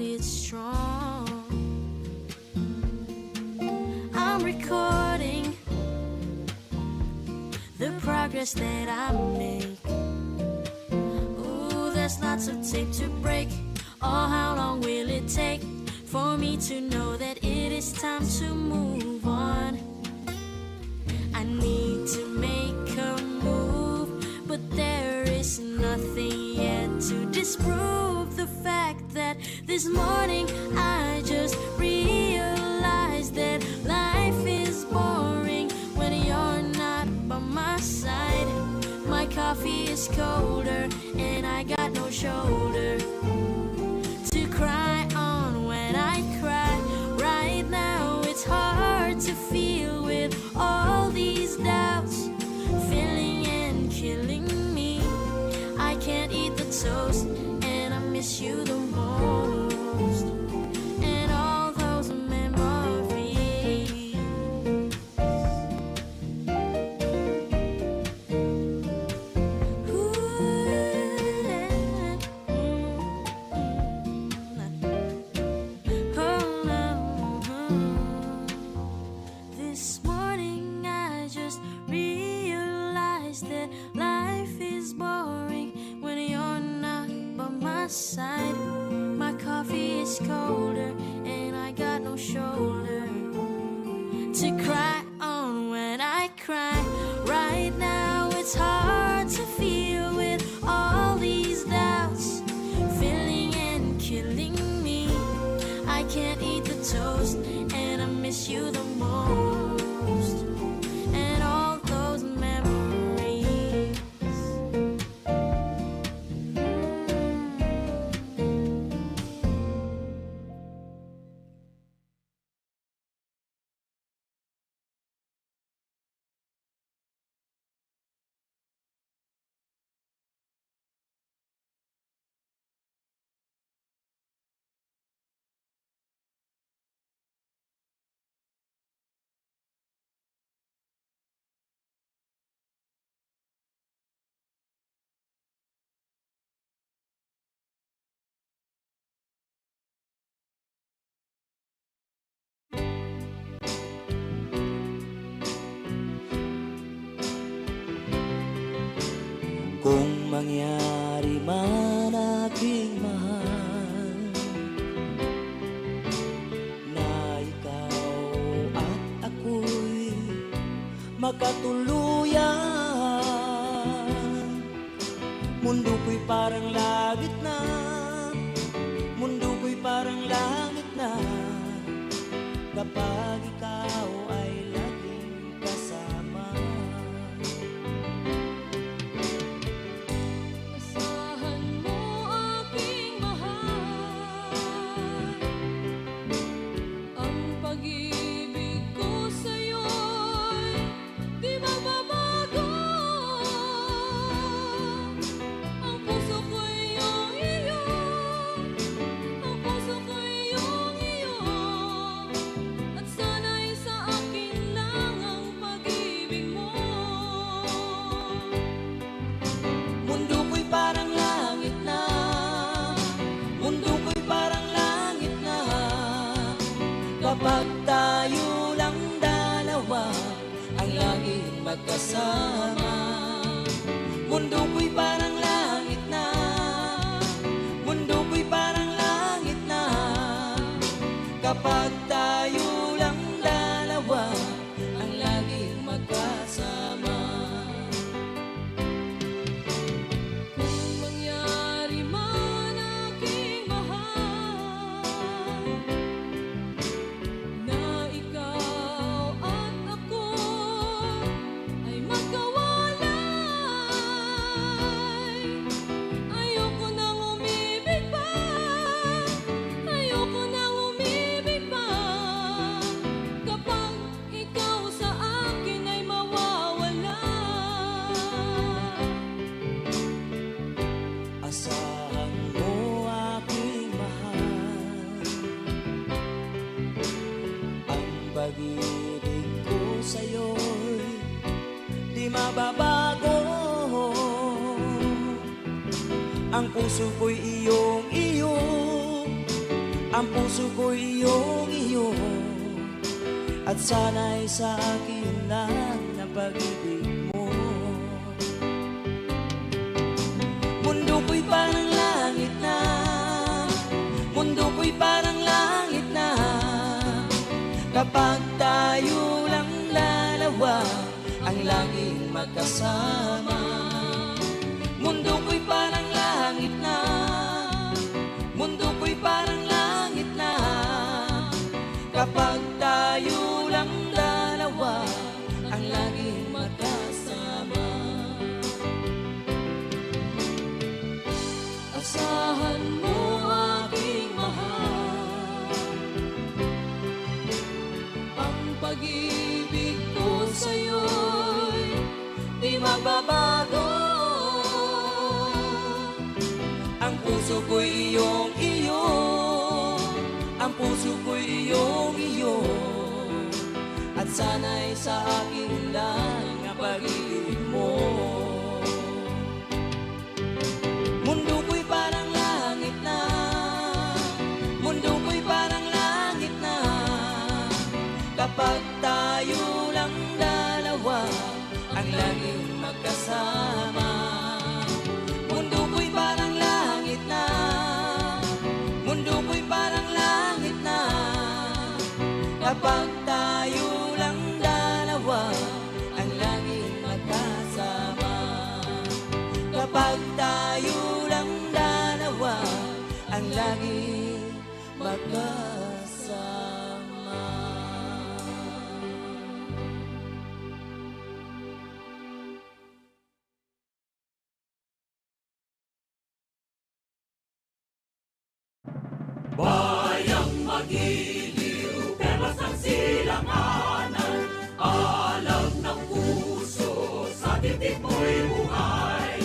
but it's strong. I'm recording the progress that I make. Ooh, there's lots of tape to break. Oh, how long will it take for me to know that it is time to move on? I need to make a move, but there is nothing yet to disprove the fact that this morning I just realized that life is boring when you're not by my side. My coffee is colder and I got no shoulder to cry on when I cry. Right now it's hard to feel with all these doubts filling and killing me. I can't eat the toast and I miss you the most, and all those memories. This morning I just realized that life is boring when you're not by my side. My coffee is colder and I got no shoulder to cry on when I cry. Right now it's hard to feel with all these doubts filling and killing me. I can't eat the toast and I miss you the most, and all those memories. Kung mangyari man aking mahal na ikaw at ako'y magkatuluyan, mundo ko'y parang langit na, mundo ko'y parang langit na, kapag ikaw ay laging kasama. Asahan mo aking mahal, ang pag-ibig ko sa'yo'y di mababago. Ang puso ko'y iyong iyo, ang puso ko'y iyong iyo, at sana'y sa akin lang ang pag-ibig mo. Mundo ko'y parang langit na, mundo ko'y parang langit na, kapag tayo lang dalawa ang laging magkasama. Mundo ko'y parang langit na, mundo ko'y parang langit na, kapag tayo lang dalawa ang laging magkasama. Kung mangyari man aking mahal na ikaw at ako ay magkawalay, ayoko nang umibig pa, ayoko nang umibig pa, kapag ikaw sa akin ay mawawala. Asahan mo aking mahal, ang pag-ibig ko sa'yo'y di mababago. Ang puso ko'y iyong iyo, Ang puso ko'y iyong at sana'y sa akin lang na pag-ibig mo. Mundo ko'y parang langit na, mundo ko'y parang langit na, kapag tayo lang dalawa ang laging magkasama. Mundo ko'y parang langit na, mundo ko'y parang langit na, kapag tayo lang dalawa ang laging magkasama. Asahan mo aking mahal, ang pag-ibig ko sa'yo'y di magbabago. Ang puso ko'y iyong-iyo, ang puso ko'y iyong-iyo, at sana'y sa akin lang ang pag-ibig mo. Mundo ko'y parang langit na, mundo ko'y parang langit na, kapag tayo lang dalawa ang laging magkasama. Mundo ko'y parang langit na, mundo ko'y parang langit na, kapag tayo lang dalawa ang laging magkasama. Kapag tayo lang dalawa ang laging magkasama. Bayang magiliw, perlas ng silanganan, alam ng puso, sa dibdib mo'y buhay.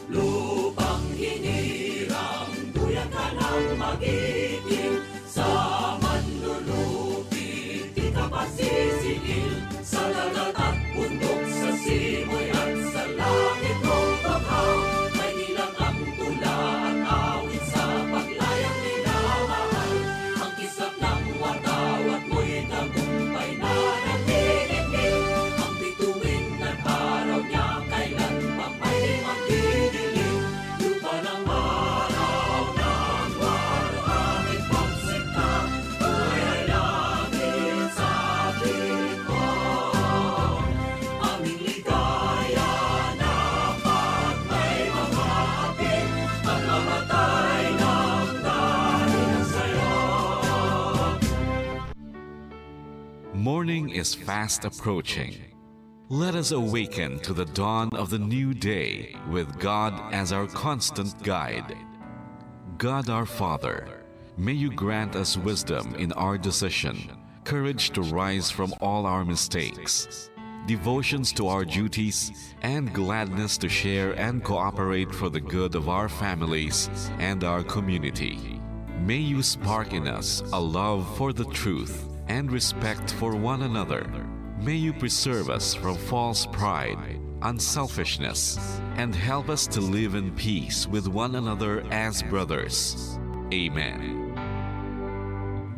Lupang hinirang, duyan ka ng magiting, sa manlulupit, di ka masisingil. Sa dagat at bundok, sa simoy at sa langit mong baghaw, may nilang ang tula at awit sa paglayang minamahal. Ang kisap ng watawat mo'y tagumpay na nagdidikit. Ang bituin at araw niya kailan pa may di magdidilim. Lupa ng araw ng walo aming pagsikta, buhay ay langit sa piling mo. Aming ligaya na pag may mga ating at mamatay ng dahil sa'yo. Morning is fast approaching. Let us awaken to the dawn of the new day with God as our constant guide. God our Father, may you grant us wisdom in our decision, courage to rise from all our mistakes, devotions to our duties, and gladness to share and cooperate for the good of our families and our community. May you spark in us a love for the truth and respect for one another. May you preserve us from false pride, unselfishness, and help us to live in peace with one another as brothers. Amen.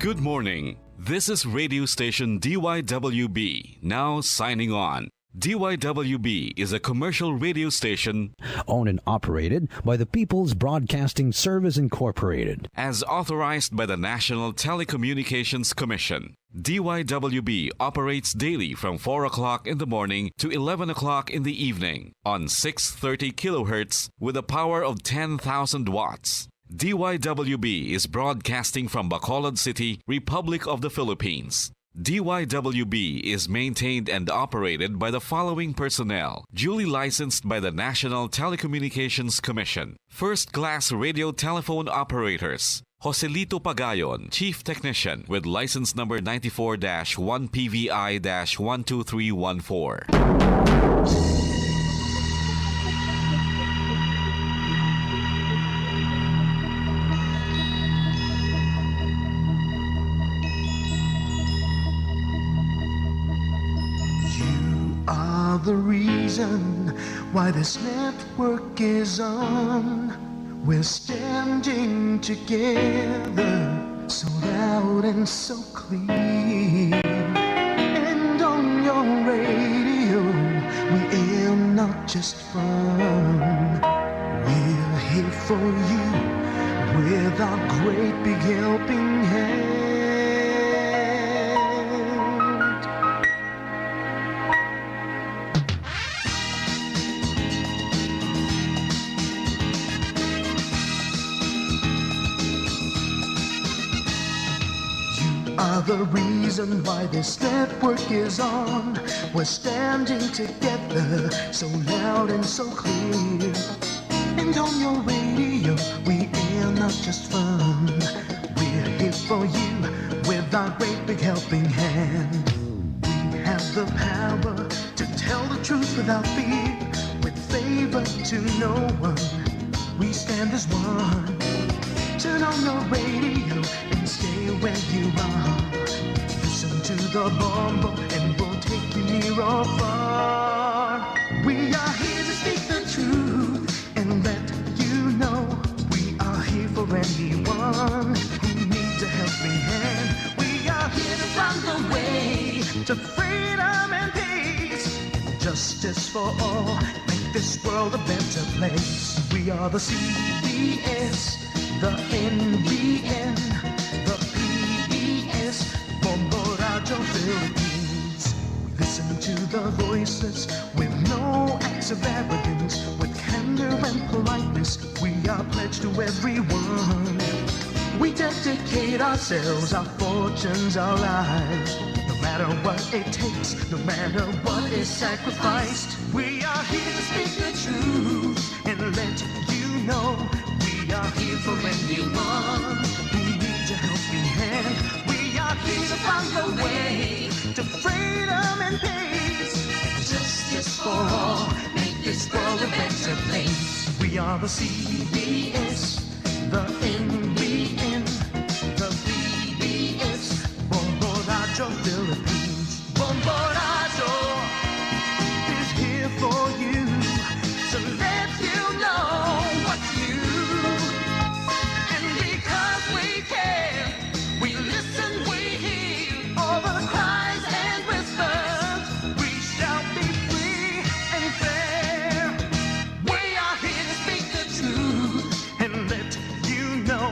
Good morning. This is radio station DYWB, now signing on. DYWB is a commercial radio station owned and operated by the People's Broadcasting Service Incorporated. as authorized by the National Telecommunications Commission. DYWB operates daily from 4 o'clock in the morning to 11 o'clock in the evening on 630 kilohertz with a power of 10,000 watts. DYWB is broadcasting from Bacolod City, Republic of the Philippines. DYWB is maintained and operated by the following personnel, duly licensed by the National Telecommunications Commission. First-class radio telephone operators. Joselito Pagayon, Chief Technician with license number 94-1PVI-12314. Are the reason why this network is on. We're standing together so that loud and so clear. And on your radio, we aim not just fun. We're here for you with our great big helping hand. Are the reason why this network is on. We're standing together, so loud and so clear. And on your radio, we air not just fun. We're here for you with our great big helping hand. We have the power to tell the truth without fear, with favor to no one. We stand as one. Turn on your radio and stay where you are. Listen to the bombo and we'll take you near or far. We are here to speak the truth and let you know. We are here for anyone who needs a helping hand. We are here to find the way to freedom and peace. Justice for all, make this world a better place. We are the CBS, the NBN, the PBS, Bombo Radio Philippines. We listen to the voices with no acts of arrogance, with candor and politeness. We are pledged to everyone. We dedicate ourselves, our fortunes, our lives. No matter what it takes, no matter what is sacrificed. We are here to speak the truth and let you know. We are here for anyone who needs a helping hand. We are here to find the way to freedom and peace. Justice for all, make this world a better place. We are the CBS, the NBN, the PBS, Bombo Radio Philippines. Bombo Radio is here for you, to let you know what you. And because we care, we listen, we hear all the cries and whispers. We shall be free and fair. We are here to speak the truth and let you know.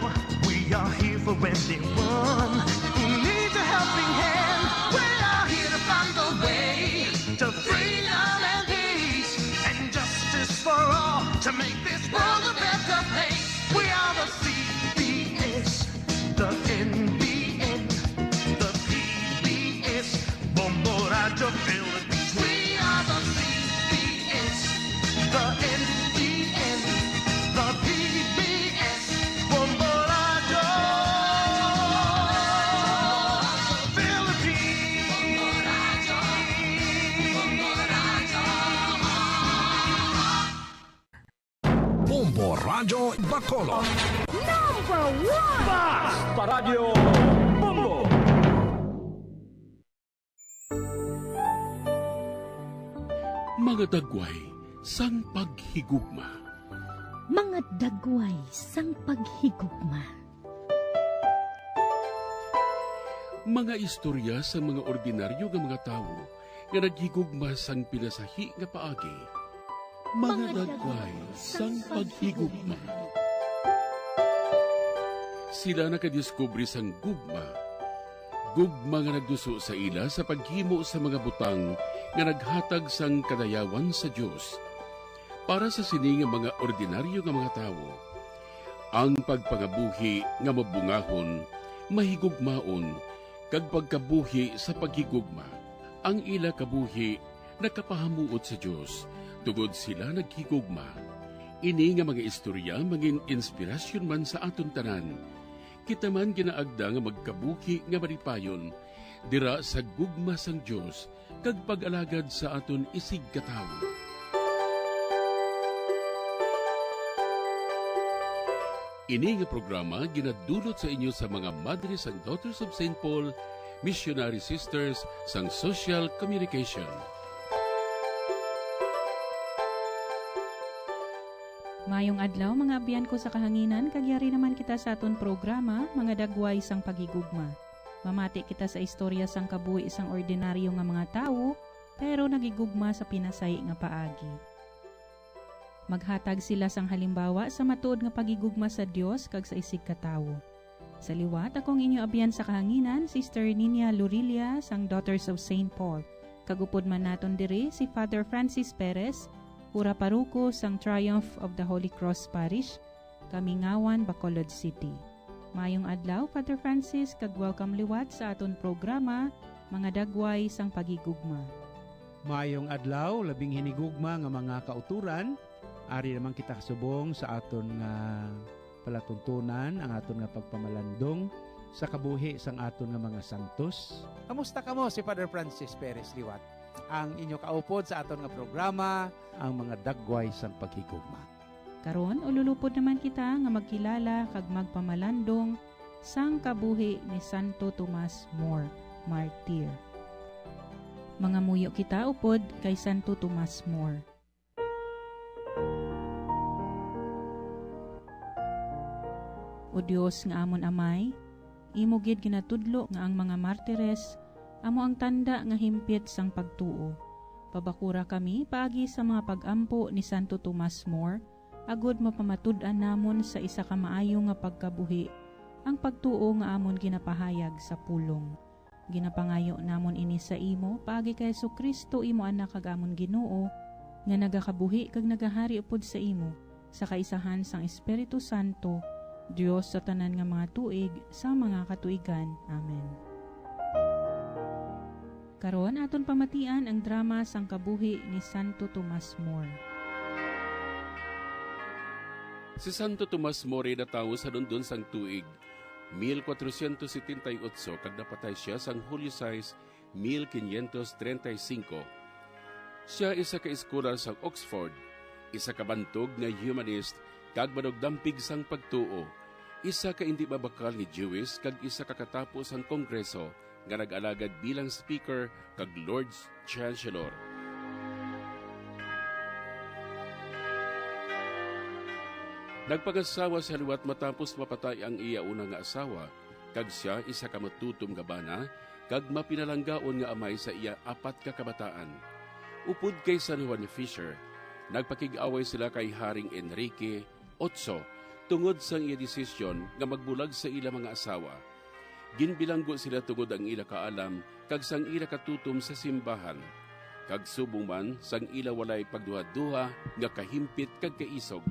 We are here for anyone who needs a helping hand. We are here to find the way to freedom and peace and justice for all, to make this world a better place. We are the CBS, the NBN, the PBS, Bombo Radio Philippines. We are the CBS, the NBN, the PBS, Bombo Radio Bombo Radio Bacolod. Mga dagway, sang paghigugma. Mga dagway sang paghigugma. Mga istorya sa mga ordinaryo nga mga tawo nga naghigugma sang pinasahi nga paagi. Mga dagway sang paghigugma. Sila nakadiskubre sang gugma. Gugma nga nagduso sa ila sa paghimo sa mga butang nga naghatag sang kadayawan sa Dios. Para sa sini nga mga ordinaryo nga mga tawo, ang pagpangabuhi nga mabungahon, mahigugmaon, kag pagkabuhi sa paghigugma. Ang ila kabuhi nakapahamuot sa Dios, tugod sila naghigugma. Ini nga mga istorya mangin inspirasyon man sa aton tanan. Kita man ginaagda nga magkabuhi nga maripayon, dira sa gugma sang Dios, kag pag-alagad sa aton isig katawo. Ini nga programa ginadulot sa inyo sa mga Madres and Daughters of St. Paul, Missionary Sisters sang Social Communication. Mayong adlaw mga abyan ko sa kahanginan, kagyari naman kita sa aton programa, mga dagway sang pagigugma. Mamati kita sa istorya sang kabuhi isang ordinaryo nga mga tao, pero nagigugma sa pinasay nga paagi. Maghatag sila sang halimbawa sa matuod nga pagigugma sa Dios kag sa isig katawo. Sa liwat, akong inyo abyan sa kahanginan, Sister Nina Lurilia sang Daughters of St. Paul. Kagupod man naton diri si Father Francis Perez, Pura Paruko sang Triumph of the Holy Cross Parish, Kamingawan, Bacolod City. Mayong adlaw, Father Francis, kag welcome liwat sa aton programa, mga dagway sang pagigugma. Mayong adlaw, labing hinigugma nga mga kauturan, ari naman kita kasubong sa aton nga palatuntunan, ang aton nga pagpamalandong sa kabuhi sang aton nga mga santos. Kamusta kamo si Father Francis Perez Liwat? Ang inyo kaupod sa aton nga programa, ang mga dagway sang paghigugma. Karon ululupod naman kita nga magkilala kag magpamalandong sang kabuhi ni Santo Tomas More, Martir. Mga muyo kita upod kay Santo Tomas More. O Dios nga amon amay, imo gid ginatudlo nga ang mga martires amo ang tanda nga himpit sang pagtuo. Pabakura kami paagi sa mga pag-ampo ni Santo Tomas More, agod mapamatud-an namon sa isa ka maayo nga pagkabuhi, ang pagtuo nga amon ginapahayag sa pulong. Ginapangayo namon ini sa imo, paagi kay Jesucristo imo anak kag amon Ginoo, nga nagakabuhi kag nagahari upod sa imo, sa kaisahan sang Espiritu Santo, Dios sa tanan nga mga tuig, sa mga katuigan. Amen. Karon aton pamatian ang drama sang kabuhi ni Santo Tomas More. Si Santo Tomas More natawo sa London sang tuig 1478 kag napatay siya sang Hulyo 6, 1535. Siya isa ka eskolar sang Oxford, isa ka bantog nga humanist kag manugdampig sang pagtuo, isa ka indi mabakal ni Jewish kag isa ka katapos sang Kongreso nga nag-alagad bilang Speaker kag Lord's Chancellor. Nagpag-asawa sa liwat matapos mapatay ang iya unang nga asawa, kag siya isa ka matutom nga bana, kag mapinalanggaon nga amay sa iya 4 ka kabataan. Upod kay San Juan Fisher, nagpakig-away sila kay Haring Enrique VIII tungod sa iya desisyon nga magbulag sa ila mga asawa. Ginbilanggo sila tungod ang ila kaalam kag sang ila katutom sa simbahan. Kag subong man sang ila walay pagduha-duha nga kahimpit kag kaisog.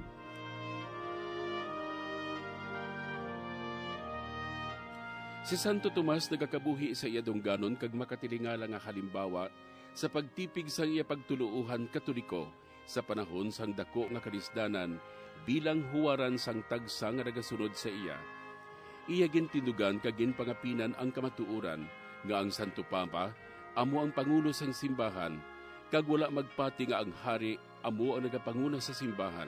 Si Santo Tomas nagakabuhi sa iya dungganon kag makatilingala nga halimbawa sa pagtipig sang iya pagtuluuhan Katoliko sa panahon sang dako nga kalisdanan bilang huwaran sang tagsa nga nagasunod sa iya. Iya gintindugan kag ginpangapinan ang kamatuoran nga ang Santo Papa amo ang pangulo sang simbahan kag wala magpati nga ang hari amo ang nagapanguna sa simbahan.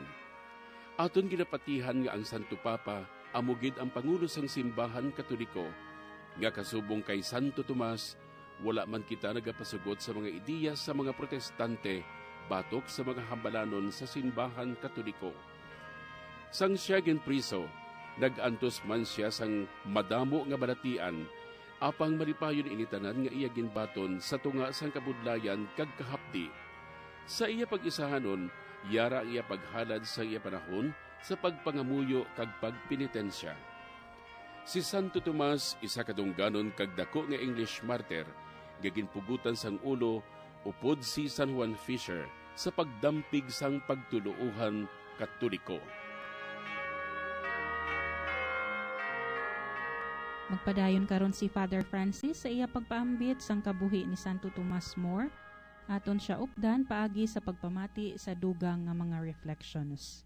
Aton ginapatihan nga ang Santo Papa amo gid ang pangulo sang simbahan Katoliko nga kasubong kay Santo Tomas wala man kita nagapasugot sa mga ideya sa mga protestante batok sa mga hambalanon sa simbahan Katoliko. Sang siya ginpriso, nag-antos man siya sang madamo nga balatian, apang maripayon initanan nga iya ginbaton sa tunga sang kabudlayan kag kahapdi. Sa iya pag-isahanon, yara iya paghalad sa iya panahon sa pagpangamuyo kag pagpenitensya. Si Santo Tomas, isa kadungganon kag dako nga English martyr, gaginpugutan sang ulo, upod si San Juan Fisher sa pagdampig sang pagtuluuhan Katoliko. Magpadayon karon si Father Francis sa iya pagpaambit sang kabuhi ni Santo Tomas More, aton siya updan paagi sa pagpamati sa dugang nga mga reflections.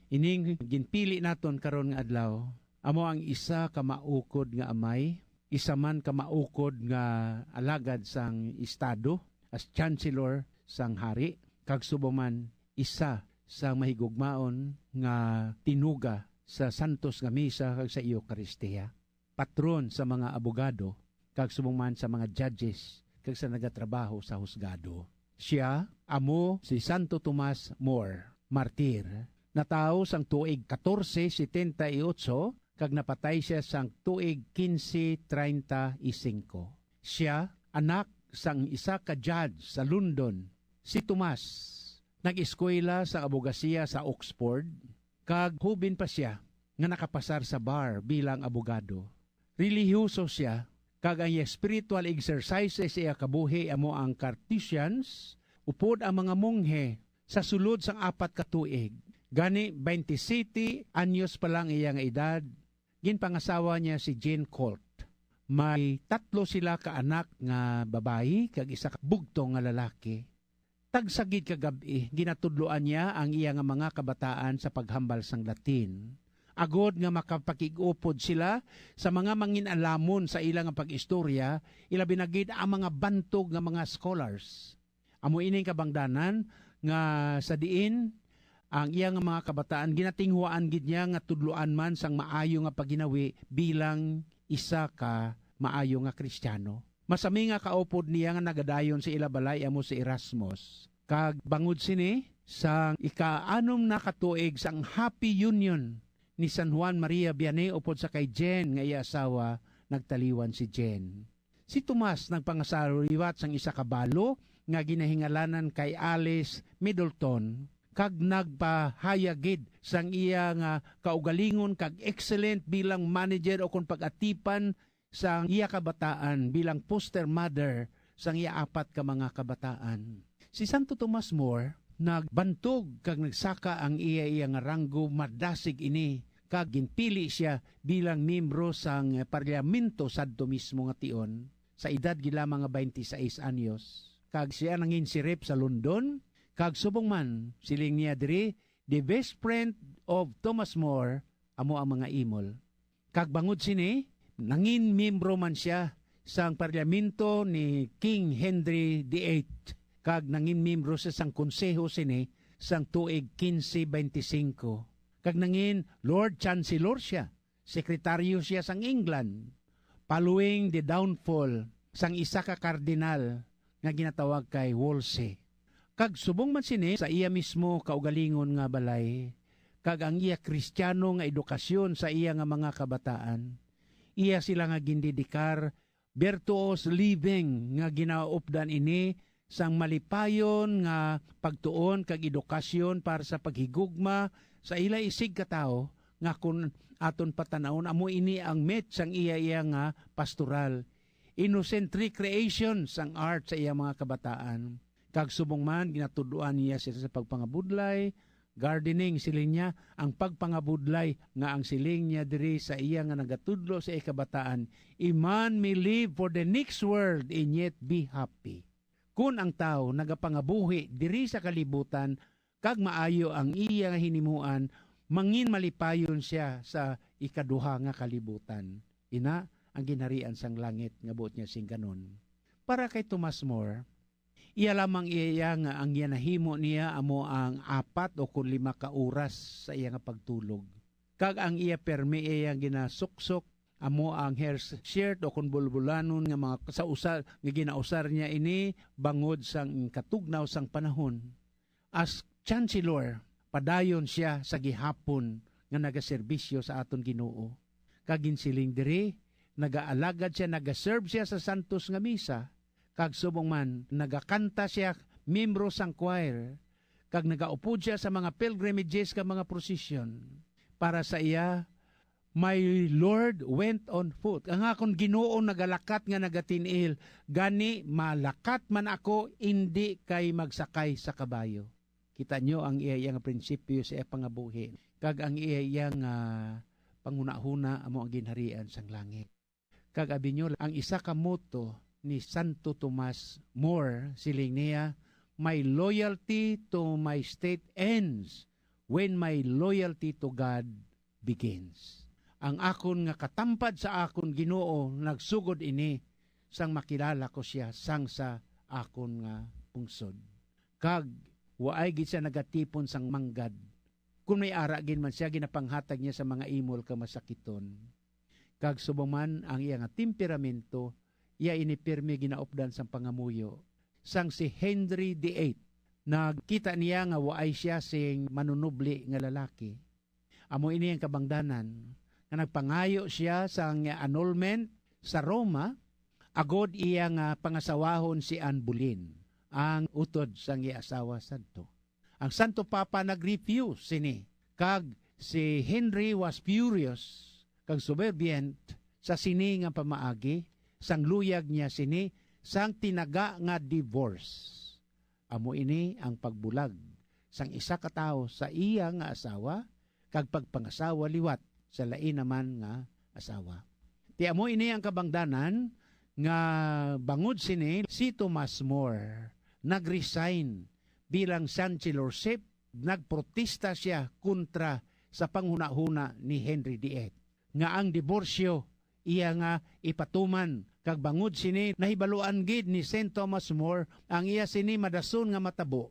Ining ginpili naton karon nga adlaw, amo ang isa ka maukod nga amay, isa man ka maukod nga alagad sang estado as chancellor sang hari, kag suboman isa sang mahigugmaon nga tinuga sa santos nga misa kag sa Eucharistia, patron sa mga abogado, kag subuman sa mga judges, kag sa nagatrabaho sa husgado. Siya, amo si Santo Tomas More, martir, Natao sang tuig 1478 kag napatay siya sang tuig 1535. Siya anak sang isa ka judge sa London, si Tomas. Nag-eskwela sa abogasiya sa Oxford kag hubin pa siya nga nakapasar sa bar bilang abogado. Relihiyoso siya kag ang spiritual exercises siya kabuhi amo ang Cartesians upod ang mga monghe sa sulod sang 4 ka tuig. Gani 27 anyos pa lang iya nga edad, ginpangasawa niya si Jane Colt. May 3 sila ka anak nga babayi kag isa ka bugto nga lalaki. Tagsagid kagabi ginatudloan niya ang iya nga mga kabataan sa paghambal sang Latin. Agod nga makapakig-upod sila sa mga manginalamon sa ilang pag-istorya, ilabi na gid ang mga bantog nga mga scholars. Amo ining kabangdanan nga sa diin ang iyang mga kabataan ginatinghuan gid niya nga tudloan man sang maayo nga paginawi bilang isa ka maayo nga Kristiyano. Masami nga kaupod niya nga nagadayon sa ilabalay amo si Erasmus. Kag bangod sini sang ika-6 na katuig sang Happy Union ni San Juan Maria Vianney upod sa kay Jen nga iya asawa, nagtaliwan si Jen. Si Tomas nagpangasariwat sang isa ka balo nga ginahingalanan kay Alice Middleton kag nagpahayagid sang iya nga kaugalingon kag excellent bilang manager o kung pag-atipan sang iya kabataan bilang foster mother sang iya 4 ka mga kabataan. Si Santo Tomas More nagbantog kag nagsaka ang iya nga ranggo madasig ini kag ginpili siya bilang miyembro sang parlamento sadto mismo nga tion sa edad gila mga 26 anyos. Kag siya nanginsirip sa London, kag subong man siling niya diri, the best friend of Thomas More, amo ang mga imol. Kag bangod sini, nangin miyembro man siya sang parlamento ni King Henry VIII, kag nangin miyembro sa sang konseho sini sang tuig 1525. Kag nangin Lord Chancellor siya, sekretaryo siya sang England, following the downfall sang isa ka kardinal nga ginatawag kay Wolsey. Kag subong man sini sa iya mismo kaugalingon nga balay, kag ang iya Kristiyano nga edukasyon sa iya nga mga kabataan. Iya sila nga gindidikar virtuous living nga ginaupdan ini sang malipayon nga pagtuon kag edukasyon para sa paghigugma sa ila isig ka tao nga kun aton patanawon amo ini ang met sang iya nga pastoral. Innocent recreation sang art sa iya mga kabataan. Kag subong man ginatuduan niya siya sa pagpangabudlay, gardening siling niya, ang pagpangabudlay nga ang siling niya diri sa iya nga nagatudlo sa kabataan. A man may live for the next world and yet be happy. Kung ang tao nagapangabuhi diri sa kalibutan, kag maayo ang iya nga hinimuan, mangin malipayon siya sa ikaduha nga kalibutan. Ina ang ginharian sang langit nga buot niya sing ganon. Para kay Thomas More, iya lamang iya nga ang nahimo niya amo ang 4 o 5 ka oras sa iya nga pagtulog. Kag ang iya permi iya ginasuksok amo ang hair shirt o kun bulbulanon nga mga sa usar nga ginausar niya ini bangod sang katugnaw sang panahon. As chancellor, padayon siya sa gihapon nga nagaserbisyo sa aton Ginoo. Kag ginsiling diri nagaalagad siya, nagaserve siya sa santos nga misa, kag subong man, nagakanta siya, membro sang choir, kag nagaupod siya sa mga pilgrimages ka mga prosesyon. Para sa iya, my Lord went on foot. Ang akong Ginoo nagalakat nga nagatinil, gani malakat man ako, hindi kay magsakay sa kabayo. Kita nyo ang iya nga prinsipyo sa iya pangabuhi, kag ang iya nga panghuna-huna amo ang ginharian sang langit. Kag abi nyo, ang isa ka motto ni Santo Tomas More, siling niya, my loyalty to my state ends when my loyalty to God begins. Ang akon nga katampad sa akon Ginoo, nagsugod ini, sang makilala ko siya, sang sa akon nga pungsod. Kag, waay gid siya nagatipon sang manggad. Kung may ara gin man siya, ginapanghatag niya sa mga imol ka masakiton. Kag subuman ang iya nga temperamento, iya inipirmi ginaupdan sang pangamuyo. Sang si Henry VIII, nagkita niya nga waay siya sing manunubli nga lalaki. Amo ini ang kabangdanan nga nagpangayo siya sa annulment sa Roma agod iya nga pangasawahon si Anne Boleyn, ang utod sang asawa sadto. Ang Santo Papa nag-refuse sini kag si Henry was furious kag soberbient sa sini nga pamaagi sang luyag niya sini sang tinaga nga divorce. Amo ini ang pagbulag sang isa ka tawo sa iya nga asawa kag pagpangasawa liwat sa lain naman nga asawa. Ti amo ini ang kabangdanan nga bangod sini si Thomas More nagresign bilang chancellorship, nagprotesta siya kontra sa panghuna-huna ni Henry VIII nga ang diborsyo iya nga ipatuman kag bangod sini nahibaluan gid ni St. Thomas More ang iya sini madason nga matabo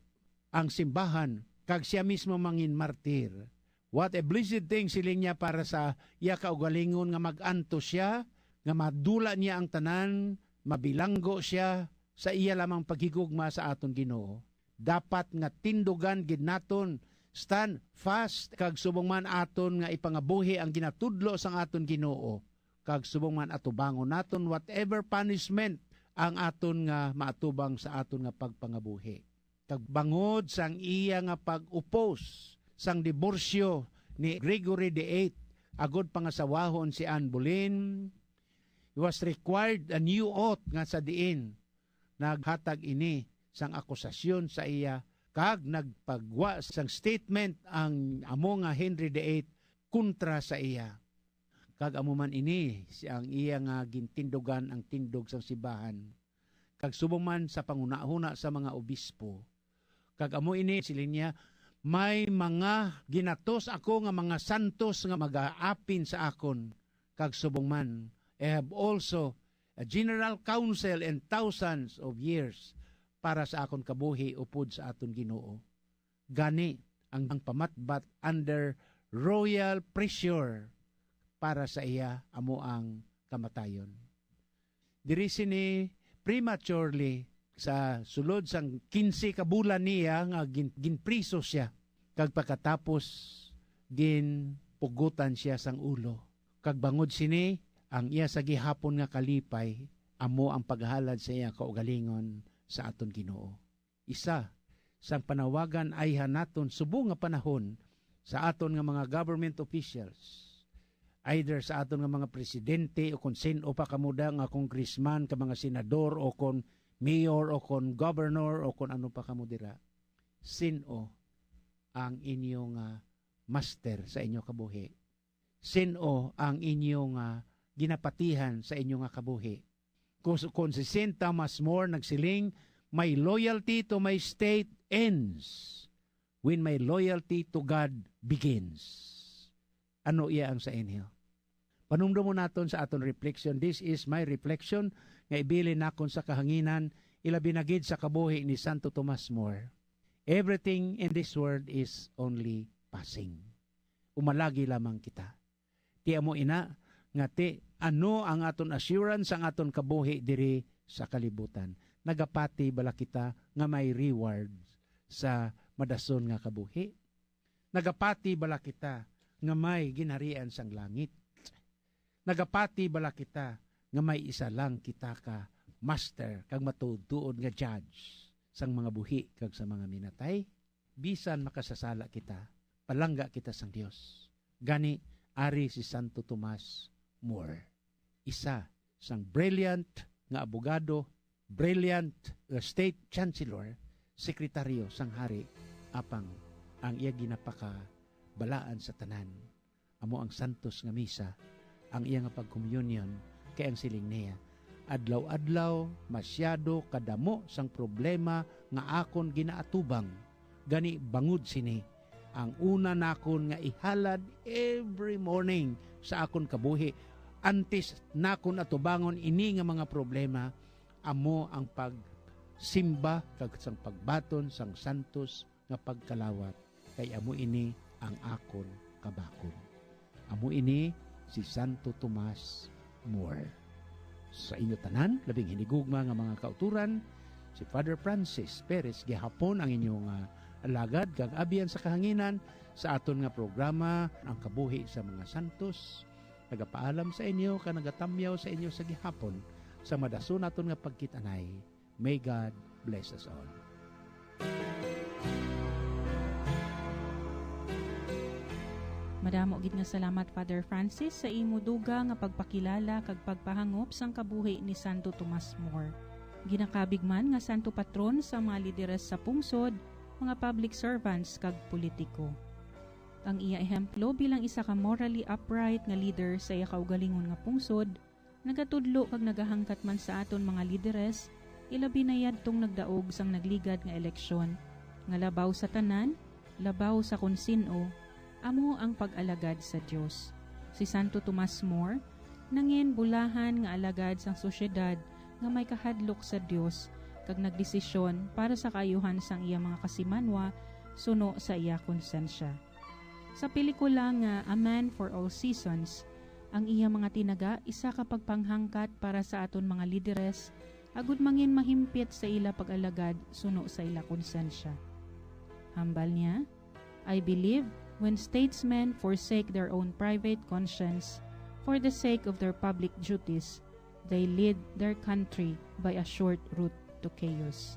ang simbahan kag siya mismo mangin martir. What a blessed thing siling niya para sa iya kaugalingon nga mag-anto siya, nga madula niya ang tanan, mabilanggo siya sa iya lamang paghigugma sa aton Ginoo. Dapat nga tindugan gid naton, stand fast kag subong man aton nga ipangabuhi ang ginatudlo sang aton Ginoo. Kag subong man atubangon naton whatever punishment ang aton nga maatubang sa aton nga pagpangabuhi. Kag bangod sang iya nga pag-oppose sang diborsyo ni Gregory VIII agod pangasawahon si Anne Boleyn, it was required a new oath nga sa diin naghatag ini sang akusasyon sa iya kag nagpagwa sang statement ang amo nga Henry VIII kontra sa iya. Kag amo man ini ang iya nga gintindugan ang tindog sang simbahan kag subong man sa pangunahuna sa mga obispo. Kag amo ini silinya may mga ginatos ako nga mga santos nga mag-aapin sa akon kag subong man I have also a general council and thousands of years para sa akon kabuhi upod sa aton Ginoo. Gani ang pamatbat under royal pressure para sa iya amo ang kamatayon. Diri sini prematurely sa sulod sang 15 ka bulan niya nga ginpriso siya kag pagkatapos ginpugutan siya sang ulo. Kag bangod sini ang iya sa gihapon nga kalipay amo ang paghalad sa iya kaugalingon sa aton Ginoo. Isa sang panawagan ay hanaton subong nga panahon sa aton nga mga government officials, either sa aton nga mga presidente o kung sino pa kamuda nga congressman, ka mga senador o kung mayor o kung governor o kung ano pa kamudira. Sino ang inyong master sa inyong kabuhi? Sino ang inyong ginapatihan sa inyong kabuhi? Kung si St. Thomas More nagsiling, my loyalty to my state ends when my loyalty to God begins. Ano iya ang sa inyo? Panumdo mo naton sa aton reflection. This is my reflection nga ibilin nakon sa kahanginan ilabi na gid sa kabuhi ni Santo Tomas More. Everything in this world is only passing. Umalagi lamang kita. Ti amo ina nga ti ano ang aton assurance ang aton kabuhi diri sa kalibutan. Nagapati bala kita nga may reward sa madason nga kabuhi. Nagapati bala kita nga may ginharian sang langit. Nagapati bala kita nga may isa lang kita ka master kag matutuod nga judge sang mga buhi kag sa mga minatay. Bisan makasasala kita, palangga kita sang Dios. Gani ari si Santo Tomas More. Isa sang brilliant nga abogado, brilliant state chancellor, sekretaryo sang hari apang ang iya ginapaka balaan sa tanan. Amo ang santos nga misa, ang iya nga pagkomunyon kay ang siling niya. Adlaw-adlaw masyado kadamo sang problema nga akon ginaatubang. Gani bangod sini ang una nakon nga ihalad every morning sa akon kabuhi. Antes nakon atubangon ini nga mga problema, amo ang pagsimba kag sang pagbaton sang santos nga pagkalawat. Kay amo ini ang akon kabakon. Amo ini si Santo Tomas More. Sa inyo tanan, labing hinigugma nga mga kauturan, si Father Francis Perez gihapon ang inyong alagad kag abiyan sa kahanginan sa aton nga programa ang kabuhi sa mga santos. Nagapaalam sa inyo ka nagatamyaw sa inyo sa gihapon sa madason naton nga pagkitanay. May God bless us all. Madamo gid nga salamat Father Francis sa imo duga nga pagpakilala kag pagpahangop sang kabuhi ni Santo Tomas More. Ginakabig man nga santo patron sa mga lideres sa pungsod, mga public servants kag politiko. Ang iya ehemplo bilang isa ka morally upright nga leader sa iya kaugalingon nga pungsod, nagatudlo kag nagahangkat man sa aton mga lideres, ilabi na yadtong nagdaog sang nagligad nga eleksyon, nga labaw sa tanan, labaw sa konsino, amo ang pag-alagad sa Dios. Si Santo Tomas More, nangin bulahan nga alagad sang sosyedad nga may kahadlok sa Dios kag nagdesisyon para sa kaayuhan sang iya mga kasimanwa suno sa iya konsensya. Sa pelikula nga A Man for All Seasons, ang iya mga tinaga isa ka pagpanghangkat para sa aton mga lideres agud mangin mahimpit sa ila pag-alagad suno sa ila konsensya. Hambal niya, I believe when statesmen forsake their own private conscience for the sake of their public duties, they lead their country by a short route to chaos.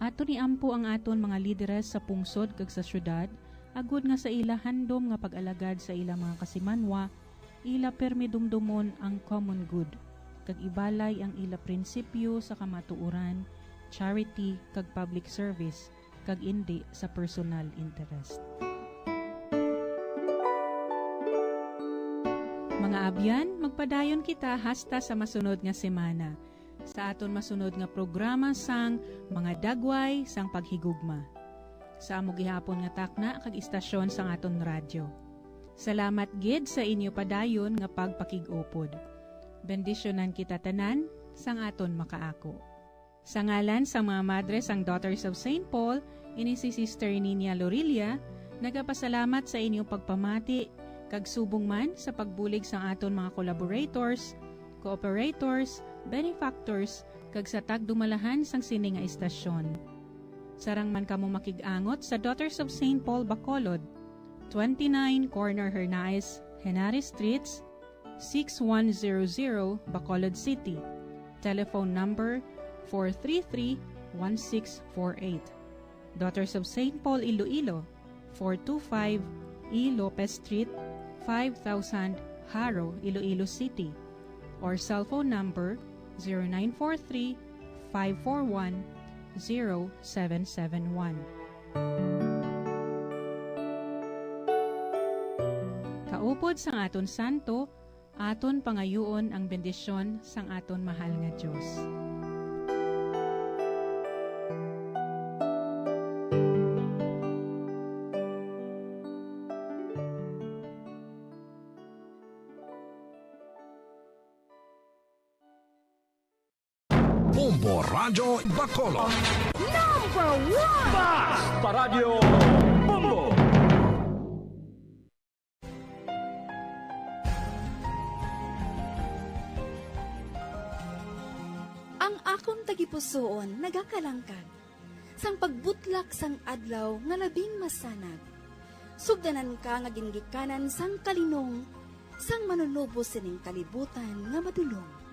Ato ni ampo ang aton mga lideres sa pungsod kag sa syudad, agud nga sa ila handom nga pag-alagad sa ila mga kasimanwa, ila permidumdumon ang common good, kag ibalay ang ila prinsipyo sa kamatuoran, charity kag public service, kag indi sa personal interest. Mga abyan, magpadayon kita hasta sa masunod nga semana. Sa aton masunod nga programa sang mga dagway sang paghigugma. Sa amo gihapon nga takna kag istasyon sang aton radyo. Salamat gid sa inyo padayon nga pagpakig-upod. Bendisyonan kita tanan sang aton makaako. Sa ngalan sa mga madre sang Daughters of St. Paul, ini si Sister Nina Lorilia, nagapasalamat sa inyong pagpamati, kag subong man sa pagbulig sa aton mga collaborators, cooperators, benefactors, kag sa tagdumalahan sang sini nga istasyon. Sarang man kamo makig-angot sa Daughters of St. Paul, Bacolod, 29 Corner Hernaez, Henares Streets, 6100 Bacolod City. Telephone number 433-1648. Daughters of St. Paul, Iloilo, 425 E. Lopez Street, 5000 Haro, Iloilo City. Or cell phone number 0943-541-0771. Kaupod sang aton santo, aton pangayuon ang bendisyon sang aton mahal nga Diyos. Bombo Radio Bacolod. Number 1! Basta Radio Bombo! Ang akong tagipusoon nagakalangkad, sang pagbutlak sang adlaw nga labing masanag. Sugdanan ka nga ginggikanan sang kalinong, sang manunubo sining kalibutan nga madulong.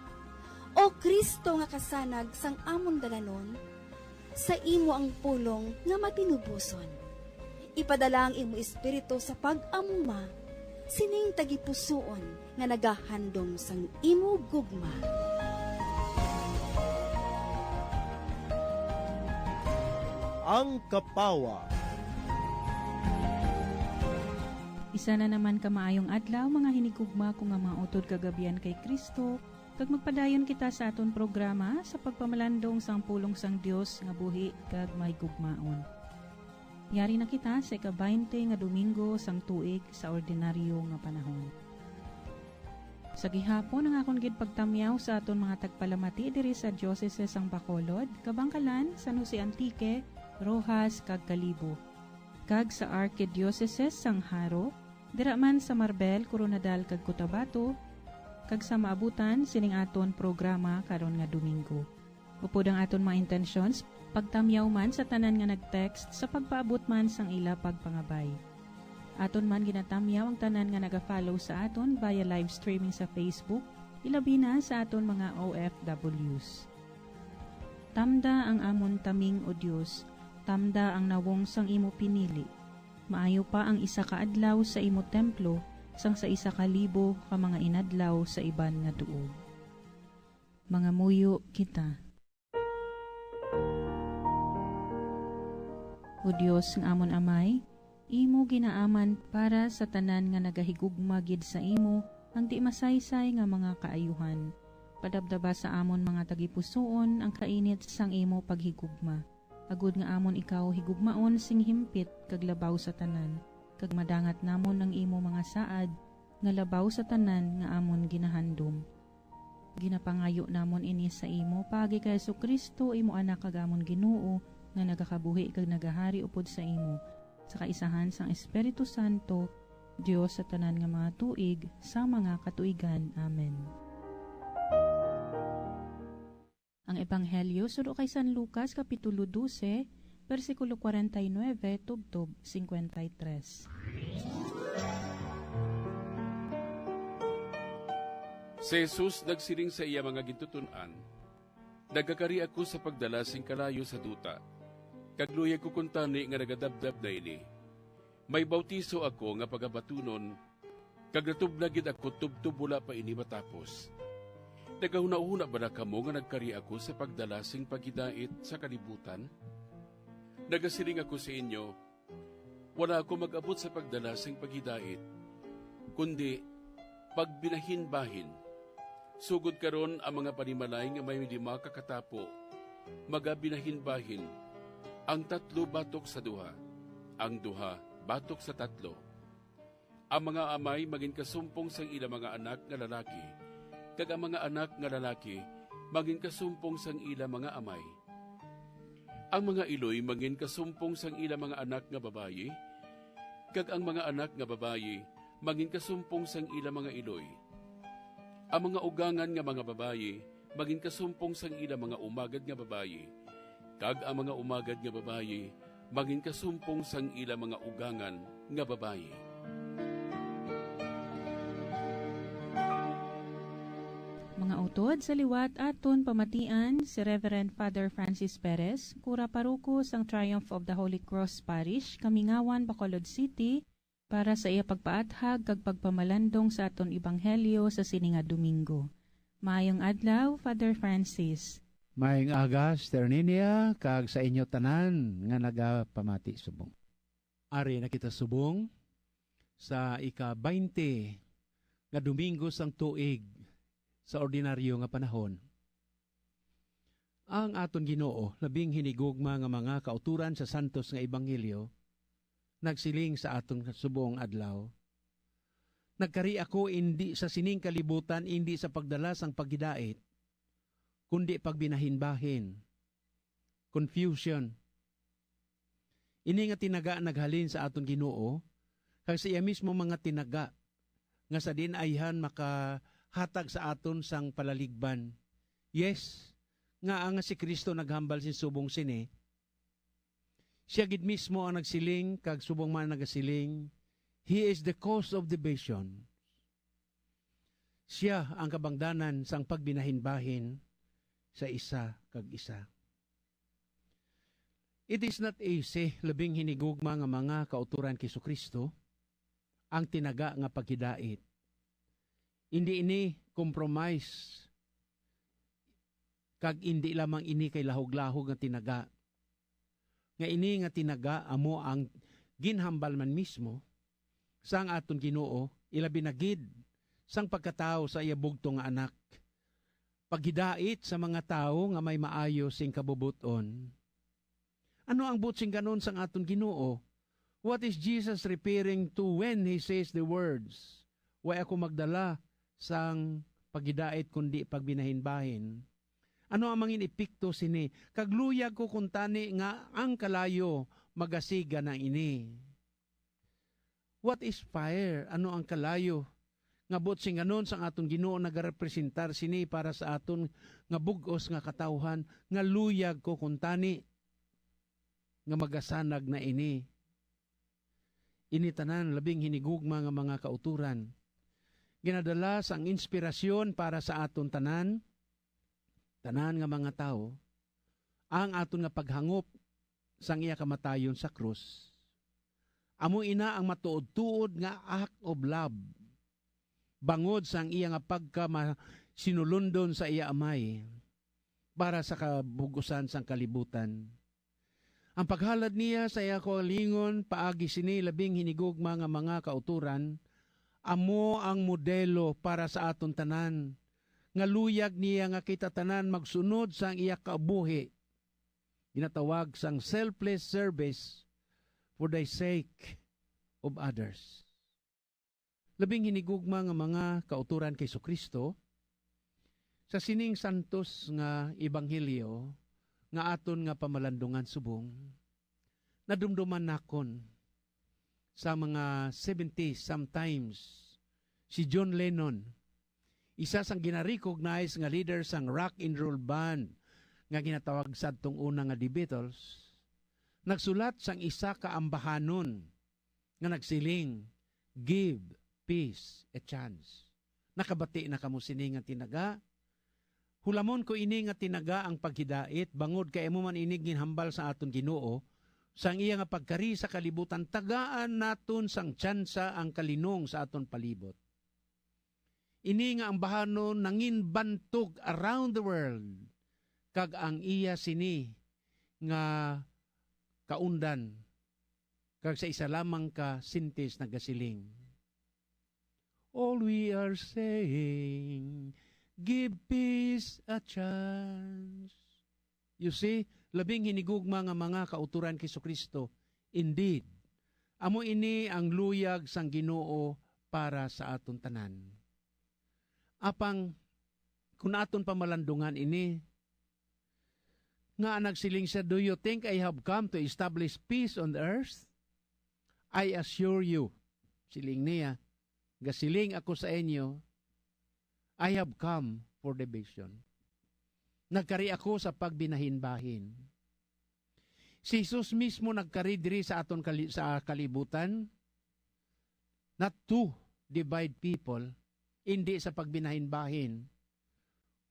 O Kristo nga kasanag sang amon dalanon, sa imo ang pulong nga matinubuson. Ipadala ang imo espiritu sa pag-amuma, sining tagipusoon nga nagahandom sang imo gugma. Ang Kapawa. Isa na naman ka maayong adlaw, mga hinigugma kung nga mga utod kagabian kay Kristo, kag magpadayon kita sa aton programa sa pagpamalandong sang pulong sang Dios nga buhi kag may gugmaon. Yari na kita sa ika-20 nga Domingo sang tuig sa ordinaryo nga panahon. Sa gihapon ang akong gid pagtamyaw sa aton mga tagpalamati diri sa Diocese sang Bacolod, Kabangkalan, San Jose Antique, Rojas kag Kalibo. Kag sa Archdiocese sang Haro, dira man sa Marbel, Coronadal kag Cotabato, kag sa maabutan sining aton programa karon nga Domingo. Upod ang aton mga intentions, pagtamyaw man sa tanan nga nag-text sa pagpaabot man sang ila pagpangabay. Aton man ginatamyaw ang tanan nga naga-follow sa aton via live streaming sa Facebook, ilabi na sa aton mga OFWs. Tamda ang amon taming o Diyos, tamda ang nawong sang imo pinili. Maayo pa ang isa ka adlaw sa imo templo, sang sa isa ka libo ka mga inadlaw sa iban nga tuog. Mga muyo kita. O Diyos ng amon amay, imo ginaaman para sa tanan nga nagahigugma gid sa imo ang di masaysay nga mga kaayuhan. Padabdaba sa amon mga tagipusoon ang kainit sang imo paghigugma. Agud nga amon ikaw higugmaon sing himpit kag labaw sa tanan, kag madangat namon ng imo mga saad nga labaw sa tanan nga amon ginahandom. Ginapangayo namon ini sa imo pagi kay Jesucristo imo anak kag amon Ginoo nga nagakabuhi kag nagahari upod sa imo sa kaisahan sang Espiritu Santo, Dios sa tanan nga mga tuig sa mga katuigan. Amen. Ang Ebanghelyo sudo kay San Lucas kapitulo 12 versikulo 49 tubtob 53. Si Jesus nagsiring sa iya mga gintutunan, nagkakari ako sa pagdalasing kalayo sa duta. Kagluyag ko kuntani nga nagadabdab na ini. May bautiso ako nga pagabatunon, kag natubnagid ako tubtub wala pa ini matapos. Nagahuna-una ba na kamo nga nagkari ako sa pagdalasing pagidait sa kalibutan? Nagasiring ako sa inyo, wala ako mag-abot sa pagdalasing pagidait, kundi pagbinahin-bahin. Sugod karon ang mga panimalay nga may lima kakatapo, magabinahin-bahin, ang 3 batok sa duha, ang duha batok sa 3. Ang mga amay maging kasumpong sang ilang mga anak nga lalaki, kag ang mga anak nga lalaki maging kasumpong sang ilang mga amay. Ang mga iloy maging kasumpong sang ilang mga anak nga babayi, kag ang mga anak nga babayi maging kasumpong sang ilang mga iloy. Ang mga ugangan nga mga babayi maging kasumpong sang ilang mga umagad nga babayi, kag ang mga umagad nga babayi maging kasumpong sang ilang mga ugangan nga babayi. Mga utod sa liwat aton pamatian si Reverend Father Francis Perez, Kura Paruko sang Triumph of the Holy Cross Parish, Kamingawan, Bacolod City, para sa iya pagpaathag kag pagpamalandong sa aton Ebanghelyo sa sininga Domingo. Maayong adlaw, Father Francis. Maayong aga, Sister Ninia, kag sa inyo tanan nga nagapamati subong. Ari na kita subong sa ika-20 nga Domingo sang tuig sa ordinaryo nga panahon. Ang aton Ginoo labing hinigugma nga mga kauturan sa santos nga ebanghelyo nagsiling sa aton subong adlaw. Nagkari ako indi sa sining kalibutan, indi sa pagdala sang pagidait, kundi pagbinahin-bahin, confusion. Ini nga tinaga naghalin sa aton Ginoo, kag sa iya mismo mga tinaga nga sa dinayhan makahatag sa aton sang palaligban. Yes, nga ang si Kristo naghambal sin subong sini. Siya gid mismo ang nagsiling kag subong man nagasiling, He is the cause of division. Siya ang kabangdanan sang pagbinahin-bahin sa isa kag isa. It is not easy labing hinigugma nga mga kauturan kay Kristo ang tinaga nga paghidait. Hindi ini compromise kag hindi lamang ini kay lahog-lahog nga tinaga. Nga ini nga tinaga amo ang ginhambal man mismo sang aton Ginoo, ilabi na gid sang pagkatao sa iya bugto nga anak. Paghidait sa mga tao nga may maayo sing kabubuton. Ano ang butsing ganon sang aton Ginoo? What is Jesus referring to when He says the words, "Way ako magdala sang paghidait kundi pagbinahin-bahin"? Ano ang mangin epekto sini? Kagluyag ko kuntani nga ang kalayo magasiga na ini. What is fire? Ano ang kalayo nga bot sing ganon sang aton Ginoo nagarepresentar sini para sa aton nga bug-os nga katawhan nga luyag ko kuntani nga magasanag na ini. Ini tanan labing hinigugma nga mga kauturan. Ginadala sang inspirasyon para sa aton tanan nga mga tao, ang aton nga paghangop sang iya kamatayon sa krus. Amo ina ang matuod-tuod nga act of love. Bangod sang iya nga pagka sinulundon sa iya amay para sa kabugusan sang kalibutan. Ang paghalad niya sa iya kaugalingon paagi sini labing hinigugma nga mga kauturan, amo ang modelo para sa aton tanan. Nga luyag niya nga kita tanan magsunod sang iya kabuhi. Ginatawag sang selfless service for the sake of others. Labing hinigugma nga mga kauturan kay Kristo sa sining santos nga ebanghelyo nga aton nga pamalandungan subong, nadumduman nakon sa mga 70s sometimes si John Lennon, isa sang gina-recognize nga leader sang rock and roll band nga ginatawag sadtong una nga The Beatles, nagsulat sang isa ka ambahanon nga nagsiling, "Give peace a chance." Nakabati na kamo sini nga tinaga. Hulamon ko ini nga tinaga ang paghidait, bangod kay amo man ini ginhambal sa aton Ginoo, sang iya nga pagkari sa kalibutan, tagaan naton sang tsansa ang kalinong sa aton palibot. Ini nga ang bahanon nangin bantog around the world, kag ang iya sini nga kaundan, kag sa isa lamang ka sintes nagasiling. All we are saying, give peace a chance. You see, labing hinigugma nga mga kauturan kay Kristo. Indeed, amo ini ang luyag sang Ginoo para sa aton tanan. Apang, kung aton pamalandungan ini, nga nagsiling siya, do you think I have come to establish peace on earth? I assure you, siling niya, gasiling ako sa inyo, I have come for division. Nagkari ako sa pagbinahin-bahin. Si Jesus mismo nagkari diri sa aton sa kalibutan, not to divide people, hindi sa pagbinahin-bahin,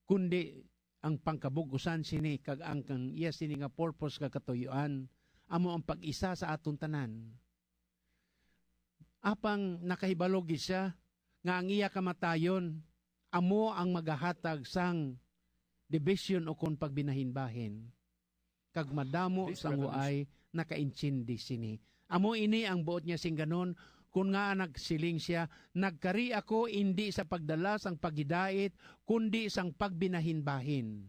kundi ang pangkabugusan sini, kag ang iya sini nga purpose kag katuyuan, amo ang pag-isa sa aton tanan. Apang nakahibalog siya, nga ang iya kamatayon, amo ang magahatag sang division o kon pagbinahin-bahin. Kag madamo sang waay nakainchindi sini. Amo ini ang buot niya sing ganon, kung nga nagsiling siya, nagkari ako hindi sa pagdala sang paghidait, kundi sang pagbinahin-bahin.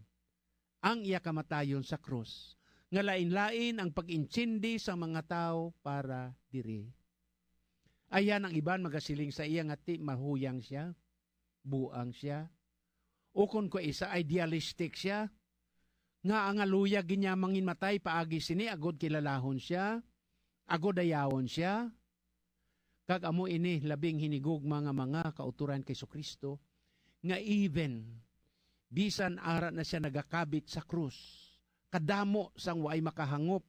Ang iya kamatayon sa krus, nga lain-lain ang pag-inchindi sa mga tao para diri. Ayan ang iban magasiling sa iya nga ti mahuyang siya, buang siya, o kung ko isa idealistic siya, nga ang aluya ginyamangin matay paagi sini, agod kilalahon siya, agod ayawon siya, kag amo ini labing hinigugma nga mga kauturan kay Kristo, nga even, bisan ara na siya nagakabit sa krus, kadamo sang waay makahangop,